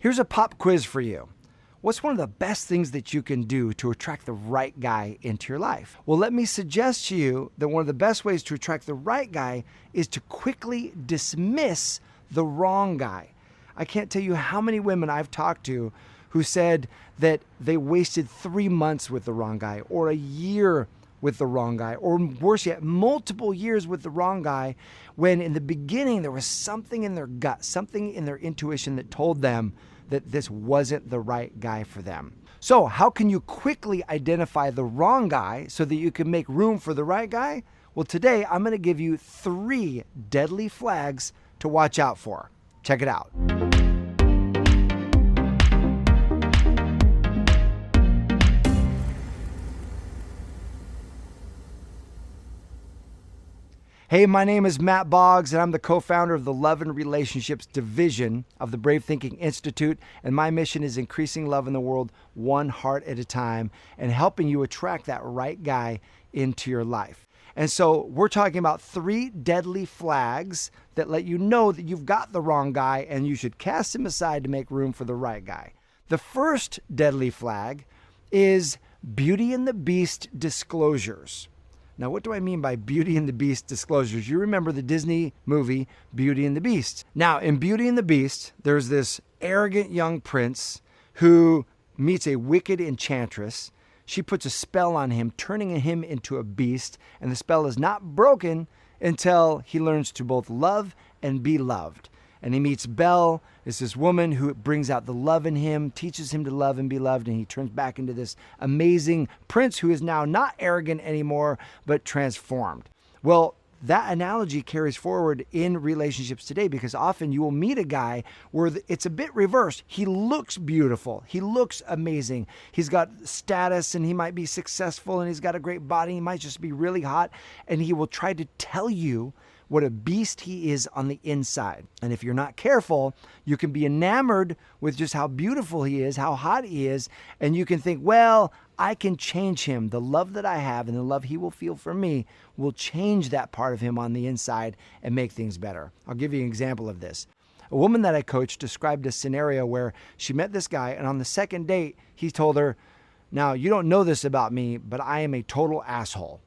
Here's a pop quiz for you. What's one of the best things that you can do to attract the right guy into your life? Well, let me suggest to you that one of the best ways to attract the right guy is to quickly dismiss the wrong guy. I can't tell you how many women I've talked to who said that they wasted 3 months with the wrong guy, or a year with the wrong guy, or worse yet, multiple years with the wrong guy, when in the beginning there was something in their gut, something in their intuition that told them that this wasn't the right guy for them. So how can you quickly identify the wrong guy so that you can make room for the right guy? Well, today I'm going to give you 3 deadly flags to watch out for. Check it out. Hey, my name is Matt Boggs, and I'm the co-founder of the Love and Relationships Division of the Brave Thinking Institute, and my mission is increasing love in the world one heart at a time and helping you attract that right guy into your life. And so we're talking about 3 deadly flags that let you know that you've got the wrong guy and you should cast him aside to make room for the right guy. The first deadly flag is Beauty and the Beast disclosures. Now, what do I mean by Beauty and the Beast disclosures? You remember the Disney movie Beauty and the Beast. Now, in Beauty and the Beast, there's this arrogant young prince who meets a wicked enchantress. She puts a spell on him, turning him into a beast, and the spell is not broken until he learns to both love and be loved. And he meets Belle. It's this woman who brings out the love in him, teaches him to love and be loved, and he turns back into this amazing prince who is now not arrogant anymore, but transformed. Well, that analogy carries forward in relationships today, because often you will meet a guy where it's a bit reversed. He looks beautiful. He looks amazing. He's got status and he might be successful and he's got a great body. He might just be really hot, and he will try to tell you what a beast he is on the inside. And if you're not careful, you can be enamored with just how beautiful he is, how hot he is, and you can think, well, I can change him. The love that I have and the love he will feel for me will change that part of him on the inside and make things better. I'll give you an example of this. A woman that I coached described a scenario where she met this guy, and on the second date, he told her, now, you don't know this about me, but I am a total asshole.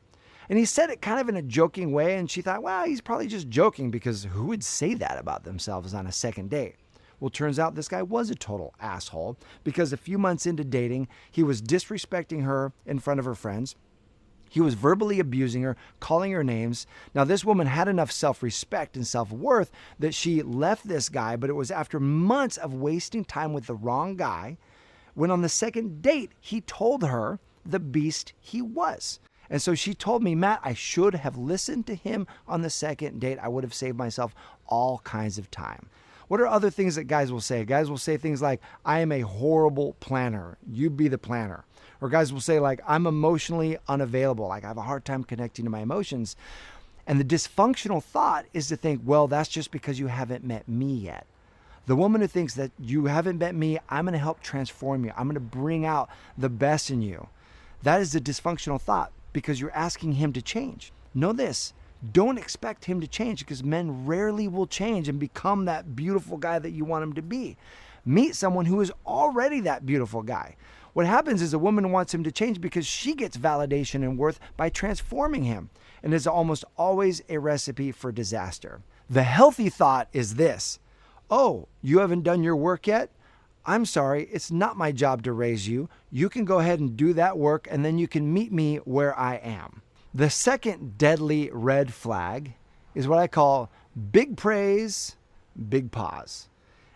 And he said it kind of in a joking way, and she thought, well, he's probably just joking, because who would say that about themselves on a second date? Well, turns out this guy was a total asshole, because a few months into dating, he was disrespecting her in front of her friends. He was verbally abusing her, calling her names. Now, this woman had enough self-respect and self-worth that she left this guy, but it was after months of wasting time with the wrong guy when on the second date, he told her the beast he was. And so she told me, Matt, I should have listened to him on the second date. I would have saved myself all kinds of time. What are other things that guys will say? Guys will say things like, I am a horrible planner. You be the planner. Or guys will say, like, I'm emotionally unavailable. Like, I have a hard time connecting to my emotions. And the dysfunctional thought is to think, well, that's just because you haven't met me yet. The woman who thinks that you haven't met me, I'm going to help transform you. I'm going to bring out the best in you. That is the dysfunctional thought, because you're asking him to change. Know this, don't expect him to change, because men rarely will change and become that beautiful guy that you want him to be. Meet someone who is already that beautiful guy. What happens is a woman wants him to change because she gets validation and worth by transforming him, and is almost always a recipe for disaster. The healthy thought is this, oh, you haven't done your work yet? I'm sorry, it's not my job to raise you. You can go ahead and do that work, and then you can meet me where I am. The second deadly red flag is what I call big praise, big pause.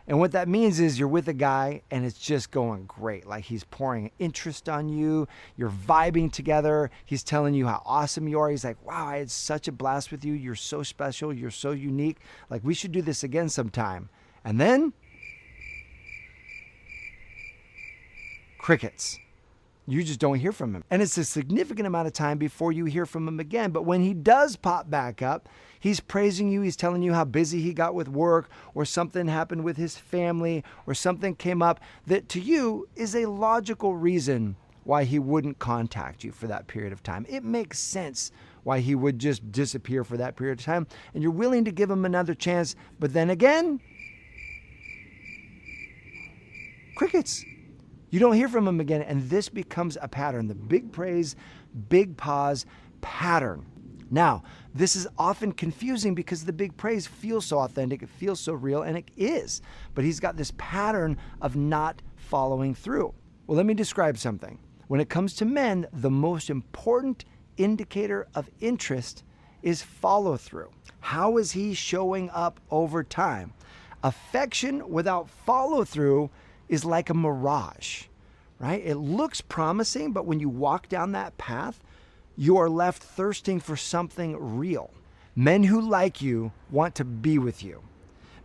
And what that means is you're with a guy and it's just going great. Like, he's pouring interest on you. You're vibing together. He's telling you how awesome you are. He's like, wow, I had such a blast with you. You're so special. You're so unique. Like, we should do this again sometime. And then crickets. You just don't hear from him. And it's a significant amount of time before you hear from him again. But when he does pop back up, he's praising you. He's telling you how busy he got with work, or something happened with his family, or something came up that to you is a logical reason why he wouldn't contact you for that period of time. It makes sense why he would just disappear for that period of time. And you're willing to give him another chance. But then again, Crickets. You don't hear from him again, and this becomes a pattern. The big praise, big pause pattern. Now, this is often confusing because the big praise feels so authentic, it feels so real, and it is. But he's got this pattern of not following through. Well, let me describe something. When it comes to men, the most important indicator of interest is follow through. How is he showing up over time? Affection without follow through is like a mirage, right? It looks promising, but when you walk down that path, you are left thirsting for something real. Men who like you want to be with you.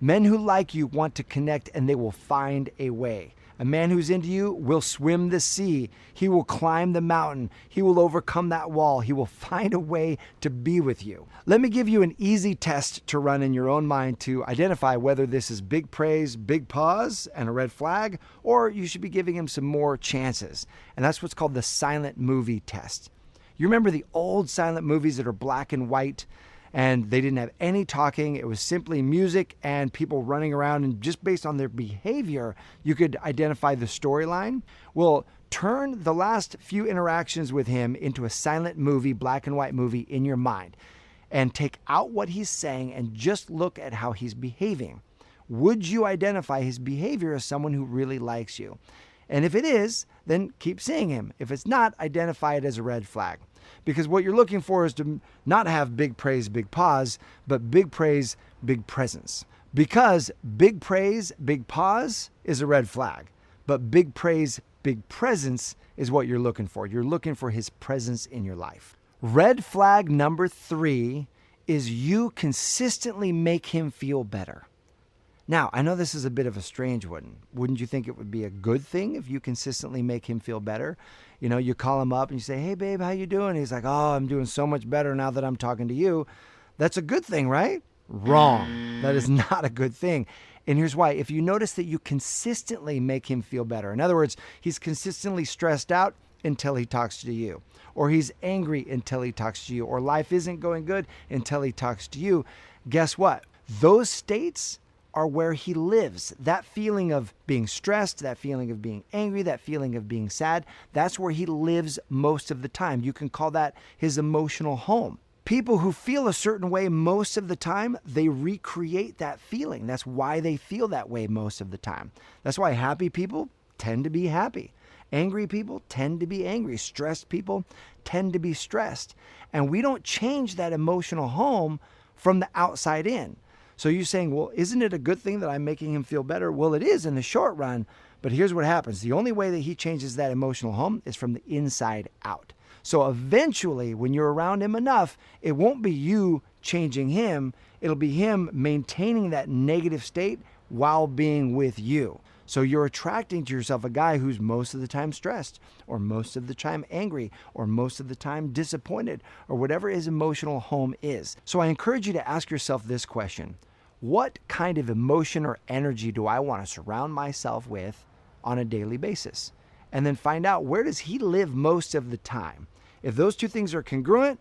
Men who like you want to connect, and they will find a way. A man who's into you will swim the sea. He will climb the mountain. He will overcome that wall. He will find a way to be with you. Let me give you an easy test to run in your own mind to identify whether this is big praise, big pause, and a red flag, or you should be giving him some more chances. And that's what's called the silent movie test. You remember the old silent movies that are black and white, and they didn't have any talking. It was simply music and people running around, and just based on their behavior, you could identify the storyline. Well, turn the last few interactions with him into a silent movie, black and white movie in your mind, and take out what he's saying and just look at how he's behaving. Would you identify his behavior as someone who really likes you? And if it is, then keep seeing him. If it's not, identify it as a red flag. Because what you're looking for is to not have big praise, big pause, but big praise, big presence. Because big praise, big pause is a red flag. But big praise, big presence is what you're looking for. You're looking for his presence in your life. Red flag number 3 is you consistently make him feel better. Now, I know this is a bit of a strange one. Wouldn't you think it would be a good thing if you consistently make him feel better? You know, you call him up and you say, hey, babe, how you doing? He's like, oh, I'm doing so much better now that I'm talking to you. That's a good thing, right? Wrong. That is not a good thing. And here's why. If you notice that you consistently make him feel better, in other words, he's consistently stressed out until he talks to you, or he's angry until he talks to you, or life isn't going good until he talks to you, guess what? Those states are where he lives. That feeling of being stressed, that feeling of being angry, that feeling of being sad, that's where he lives most of the time. You can call that his emotional home. People who feel a certain way most of the time, they recreate that feeling. That's why they feel that way most of the time. That's why happy people tend to be happy. Angry people tend to be angry. Stressed people tend to be stressed. And we don't change that emotional home from the outside in. So you're saying, well, isn't it a good thing that I'm making him feel better? Well, it is in the short run, but here's what happens. The only way that he changes that emotional home is from the inside out. So eventually, when you're around him enough, it won't be you changing him. It'll be him maintaining that negative state while being with you. So you're attracting to yourself a guy who's most of the time stressed, or most of the time angry, or most of the time disappointed, or whatever his emotional home is. So I encourage you to ask yourself this question. What kind of emotion or energy do I want to surround myself with on a daily basis? And then find out, where does he live most of the time? If those two things are congruent,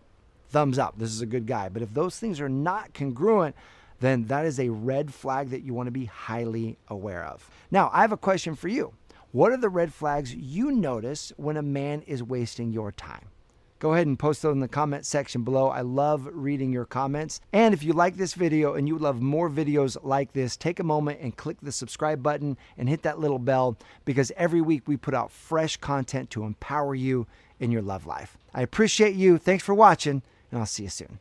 thumbs up, this is a good guy. But if those things are not congruent, then that is a red flag that you want to be highly aware of. Now, I have a question for you. What are the red flags you notice when a man is wasting your time? Go ahead and post those in the comment section below. I love reading your comments. And if you like this video and you would love more videos like this, take a moment and click the subscribe button and hit that little bell, because every week we put out fresh content to empower you in your love life. I appreciate you. Thanks for watching, and I'll see you soon.